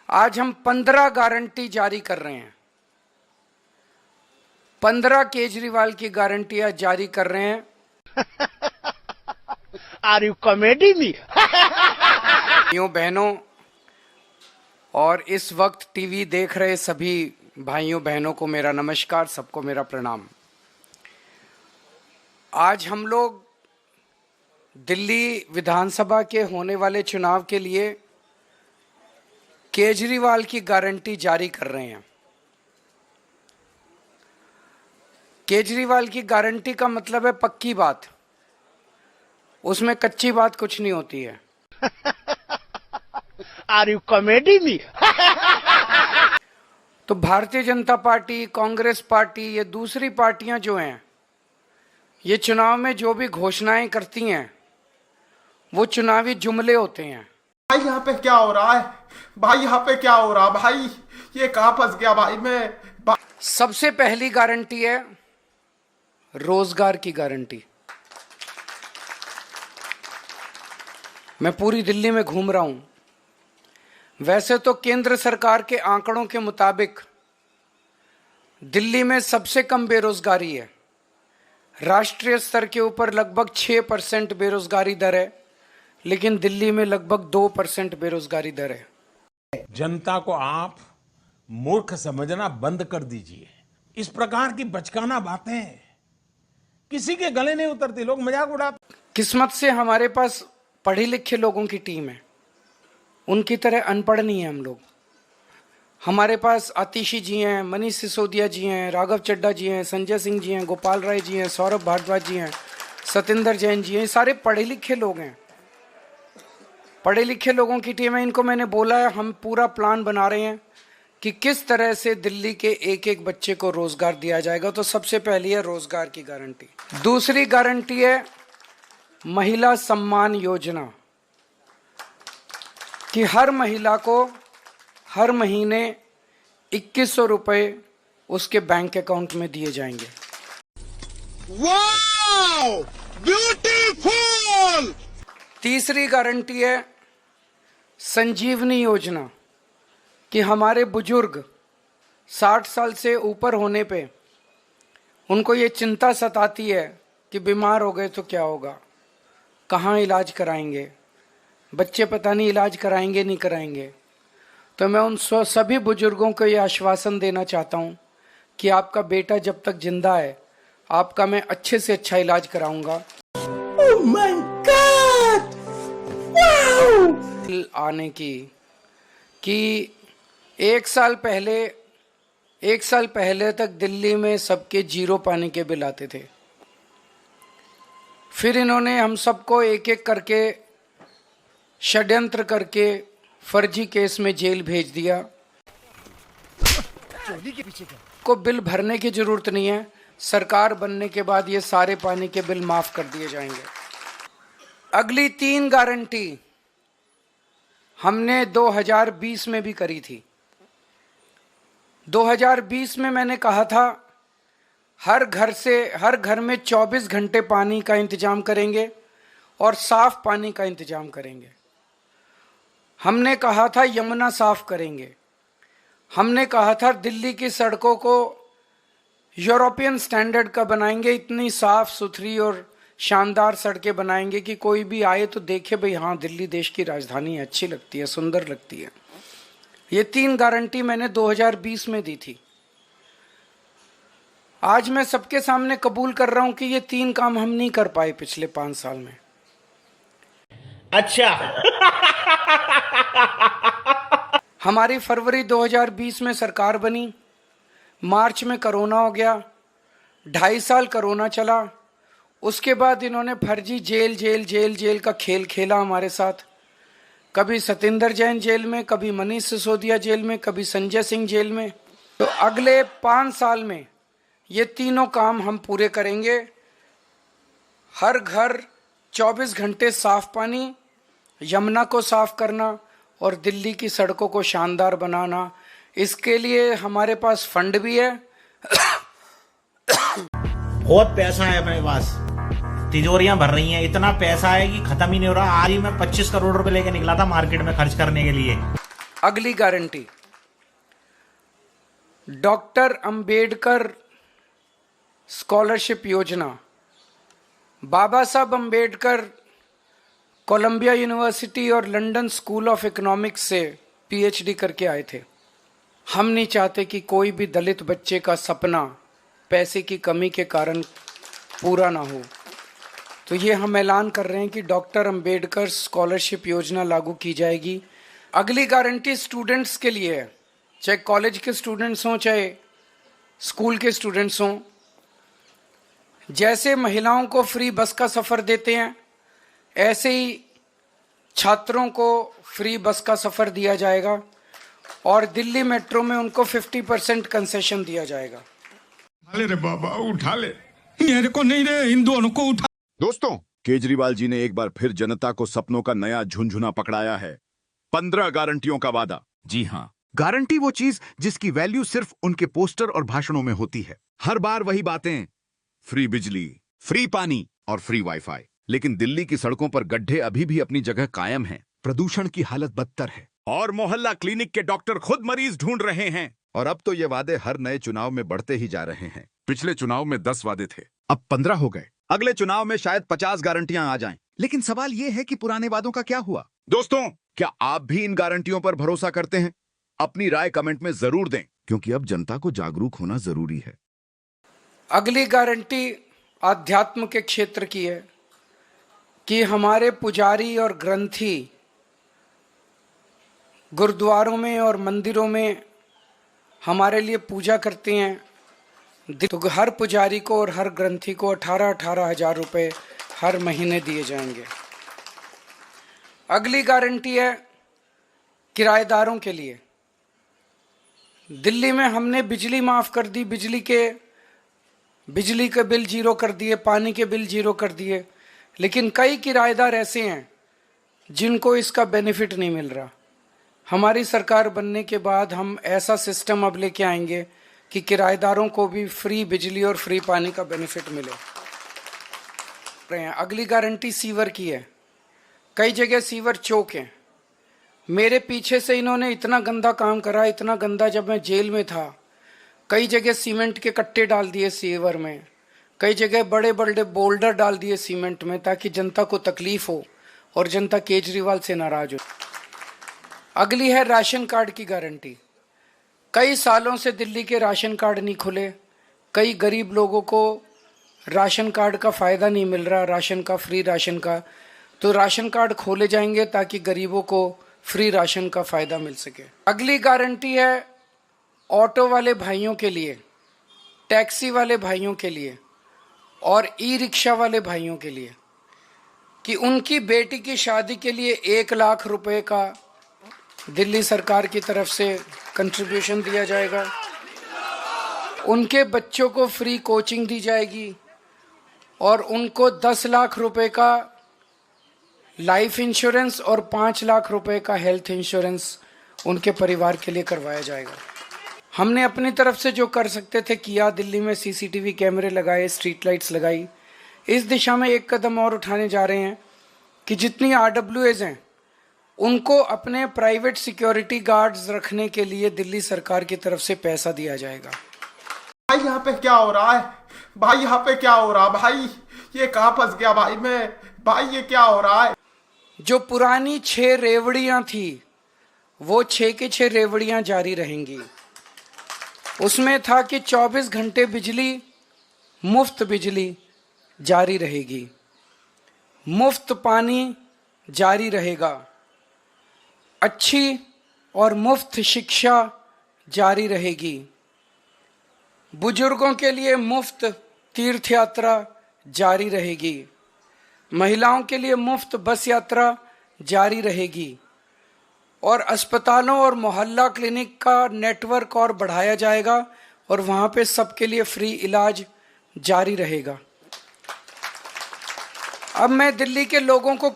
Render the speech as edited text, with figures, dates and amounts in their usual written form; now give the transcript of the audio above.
आज हम 15 गारंटी जारी कर रहे हैं। 15 केजरीवाल की गारंटियां जारी कर रहे हैं। Are you comedy me? भाइयों बहनों और इस वक्त टीवी देख रहे सभी भाइयों बहनों को मेरा नमस्कार, सबको मेरा प्रणाम। आज हम लोग दिल्ली विधानसभा के होने वाले चुनाव के लिए केजरीवाल की गारंटी जारी कर रहे हैं। केजरीवाल की गारंटी का मतलब है पक्की बात, उसमें कच्ची बात कुछ नहीं होती है। Are you comedy me? तो भारतीय जनता पार्टी, कांग्रेस पार्टी, ये दूसरी पार्टियां जो हैं, ये चुनाव में जो भी घोषणाएं करती हैं वो चुनावी जुमले होते हैं। भाई यहाँ पे क्या हो रहा है? भाई यहाँ पे क्या हो रहा है? भाई ये कहाँ फंस गया भाई मैं। सबसे पहली गारंटी है रोजगार की गारंटी। मैं पूरी दिल्ली में घूम रहा हूं। वैसे तो केंद्र सरकार के आंकड़ों के मुताबिक दिल्ली में सबसे कम बेरोजगारी है। राष्ट्रीय स्तर के ऊपर लगभग 6% बेरोजगारी दर है, लेकिन दिल्ली में लगभग 2% बेरोजगारी दर है। जनता को आप मूर्ख समझना बंद कर दीजिए। इस प्रकार की बचकाना बातें किसी के गले नहीं उतरती, लोग मजाक उड़ाते। किस्मत से हमारे पास पढ़े लिखे लोगों की टीम है, उनकी तरह अनपढ़ नहीं है हम लोग। हमारे पास आतिशी जी हैं, मनीष सिसोदिया जी हैं, राघव चड्ढा जी हैं, संजय सिंह जी हैं, गोपाल राय जी हैं, सौरभ भारद्वाज जी हैं, सतेंद्र जैन जी हैं। ये सारे पढ़े लिखे लोग हैं, पढ़े लिखे लोगों की टीम है। इनको मैंने बोला है, हम पूरा प्लान बना रहे हैं कि किस तरह से दिल्ली के एक एक बच्चे को रोजगार दिया जाएगा। तो सबसे पहली है रोजगार की गारंटी। दूसरी गारंटी है महिला सम्मान योजना, कि हर महिला को हर महीने 2100 रुपए उसके बैंक अकाउंट में दिए जाएंगे। Wow, beautiful! तीसरी गारंटी है संजीवनी योजना, कि हमारे बुजुर्ग 60 साल से ऊपर होने पे उनको ये चिंता सताती है कि बीमार हो गए तो क्या होगा, कहाँ इलाज कराएंगे, बच्चे पता नहीं इलाज कराएंगे नहीं कराएंगे। तो मैं उन सभी बुजुर्गों को ये आश्वासन देना चाहता हूँ कि आपका बेटा जब तक जिंदा है आपका मैं अच्छे से अच्छा इलाज कराऊंगा। Oh my God! Wow! आने की कि एक साल पहले तक दिल्ली में सबके 0 पानी के बिल आते थे। फिर इन्होंने हम सबको एक एक करके षड्यंत्र करके फर्जी केस में जेल भेज दिया। को बिल भरने की जरूरत नहीं है, सरकार बनने के बाद ये सारे पानी के बिल माफ कर दिए जाएंगे। अगली 3 गारंटी हमने 2020 में भी करी थी। 2020 में मैंने कहा था हर घर में 24 घंटे पानी का इंतजाम करेंगे और साफ पानी का इंतजाम करेंगे। हमने कहा था यमुना साफ करेंगे। हमने कहा था दिल्ली की सड़कों को यूरोपियन स्टैंडर्ड का बनाएंगे, इतनी साफ सुथरी और शानदार सड़कें बनाएंगे कि कोई भी आए तो देखे भाई हाँ दिल्ली देश की राजधानी है, अच्छी लगती है, सुंदर लगती है। ये 3 गारंटी मैंने 2020 में दी थी। आज मैं सबके सामने कबूल कर रहा हूं कि ये 3 काम हम नहीं कर पाए पिछले 5 साल में। अच्छा। हमारी फरवरी 2020 में सरकार बनी, मार्च में कोरोना हो गया, 2.5 साल कोरोना चला। उसके बाद इन्होंने फर्जी जेल का खेल खेला हमारे साथ। कभी सतेंद्र जैन जेल में, कभी मनीष सिसोदिया जेल में, कभी संजय सिंह जेल में। तो अगले 5 साल में ये तीनों काम हम पूरे करेंगे। हर घर 24 घंटे साफ पानी, यमुना को साफ करना और दिल्ली की सड़कों को शानदार बनाना। इसके लिए हमारे पास फंड भी है। बहुत पैसा है अपने पास, तिजोरियां भर रही हैं, इतना पैसा है कि खत्म ही नहीं हो रहा। आज ही मैं 25 करोड़ रुपए लेके निकला था मार्केट में खर्च करने के लिए। अगली गारंटी, डॉक्टर अंबेडकर स्कॉलरशिप योजना। बाबा साहब अंबेडकर कोलंबिया यूनिवर्सिटी और लंदन स्कूल ऑफ इकोनॉमिक्स से पीएचडी करके आए थे। हम नहीं चाहते कि कोई भी दलित बच्चे का सपना पैसे की कमी के कारण पूरा ना हो, तो ये हम ऐलान कर रहे हैं कि डॉक्टर अंबेडकर स्कॉलरशिप योजना लागू की जाएगी। अगली गारंटी स्टूडेंट्स के लिए है, चाहे कॉलेज के स्टूडेंट्स हों चाहे स्कूल के स्टूडेंट्स हों। जैसे महिलाओं को फ्री बस का सफ़र देते हैं, ऐसे ही छात्रों को फ्री बस का सफ़र दिया जाएगा और दिल्ली मेट्रो में उनको 50% कंसेशन दिया जाएगा। उठा ले रे बाबा, उठा ले, मेरे को नहीं रे, इन दोनों को उठा। दोस्तों, केजरीवाल जी ने एक बार फिर जनता को सपनों का नया झुंझुना पकड़ाया है। 15 गारंटियों का वादा। जी हाँ, गारंटी वो चीज जिसकी वैल्यू सिर्फ उनके पोस्टर और भाषणों में होती है। हर बार वही बातें, फ्री बिजली, फ्री पानी और फ्री वाईफाई। लेकिन दिल्ली की सड़कों पर गड्ढे अभी भी अपनी जगह कायम हैं। प्रदूषण की हालत बदतर है और मोहल्ला क्लिनिक के डॉक्टर खुद मरीज ढूंढ रहे हैं। और अब तो ये वादे हर नए चुनाव में बढ़ते ही जा रहे हैं। पिछले चुनाव में 10 वादे थे, अब 15 हो गए। अगले चुनाव में शायद 50 गारंटियां आ जाएं। लेकिन सवाल ये है कि पुराने वादों का क्या हुआ? दोस्तों, क्या आप भी इन गारंटियों पर भरोसा करते हैं? अपनी राय कमेंट में जरूर दें, क्योंकि अब जनता को जागरूक होना जरूरी है। अगली गारंटी आध्यात्म के क्षेत्र की है कि हमारे पुजारी और ग्रंथी गुरुद्वारों में और मंदिरों में हमारे लिए पूजा करते हैं, तो हर पुजारी को और हर ग्रंथी को 18-18 हजार रुपये हर महीने दिए जाएंगे। अगली गारंटी है किराएदारों के लिए। दिल्ली में हमने बिजली माफ़ कर दी, बिजली के बिल जीरो कर दिए, पानी के बिल जीरो कर दिए, लेकिन कई किराएदार ऐसे हैं जिनको इसका बेनिफिट नहीं मिल रहा। हमारी सरकार बनने के बाद हम ऐसा सिस्टम अब लेके आएंगे कि किराएदारों को भी फ्री बिजली और फ्री पानी का बेनिफिट मिले। अगली गारंटी सीवर की है। कई जगह सीवर चौक हैं। मेरे पीछे से इन्होंने इतना गंदा काम करा, इतना गंदा, जब मैं जेल में था कई जगह सीमेंट के कट्टे डाल दिए सीवर में, कई जगह बड़े बड़े बोल्डर डाल दिए सीमेंट में, ताकि जनता को तकलीफ हो और जनता केजरीवाल से नाराज हो। अगली है राशन कार्ड की गारंटी। कई सालों से दिल्ली के राशन कार्ड नहीं खुले, कई गरीब लोगों को राशन कार्ड का फ़ायदा नहीं मिल रहा, राशन का, फ्री राशन का, तो राशन कार्ड खोले जाएंगे ताकि गरीबों को फ्री राशन का फ़ायदा मिल सके। अगली गारंटी है ऑटो वाले भाइयों के लिए, टैक्सी वाले भाइयों के लिए और ई रिक्शा वाले भाइयों के लिए कि उनकी बेटी की शादी के लिए 1 लाख रुपए का दिल्ली सरकार की तरफ से कंट्रीब्यूशन दिया जाएगा। उनके बच्चों को फ्री कोचिंग दी जाएगी और उनको 10 लाख रुपए का लाइफ इंश्योरेंस और 5 लाख रुपए का हेल्थ इंश्योरेंस उनके परिवार के लिए करवाया जाएगा। हमने अपनी तरफ से जो कर सकते थे किया। दिल्ली में सीसीटीवी कैमरे लगाए, स्ट्रीट लाइट्स लगाई। इस दिशा में एक कदम और उठाने जा रहे हैं कि जितनी RWAs हैं उनको अपने प्राइवेट सिक्योरिटी गार्ड्स रखने के लिए दिल्ली सरकार की तरफ से पैसा दिया जाएगा। भाई यहाँ पे क्या हो रहा है? भाई यहाँ पे क्या हो रहा है? भाई ये कहाँ फंस गया भाई मैं? भाई ये क्या हो रहा है? जो पुरानी 6 रेवड़ियां थी वो 6 की 6 रेवड़ियां जारी रहेंगी। उसमें था कि 24 घंटे बिजली, मुफ्त बिजली जारी रहेगी, मुफ्त पानी जारी रहेगा, अच्छी और मुफ्त शिक्षा जारी रहेगी, बुजुर्गों के लिए मुफ्त तीर्थ यात्रा जारी रहेगी, महिलाओं के लिए मुफ्त बस यात्रा जारी रहेगी और अस्पतालों और मोहल्ला क्लिनिक का नेटवर्क और बढ़ाया जाएगा और वहाँ पे सबके लिए फ्री इलाज जारी रहेगा। अब मैं दिल्ली के लोगों को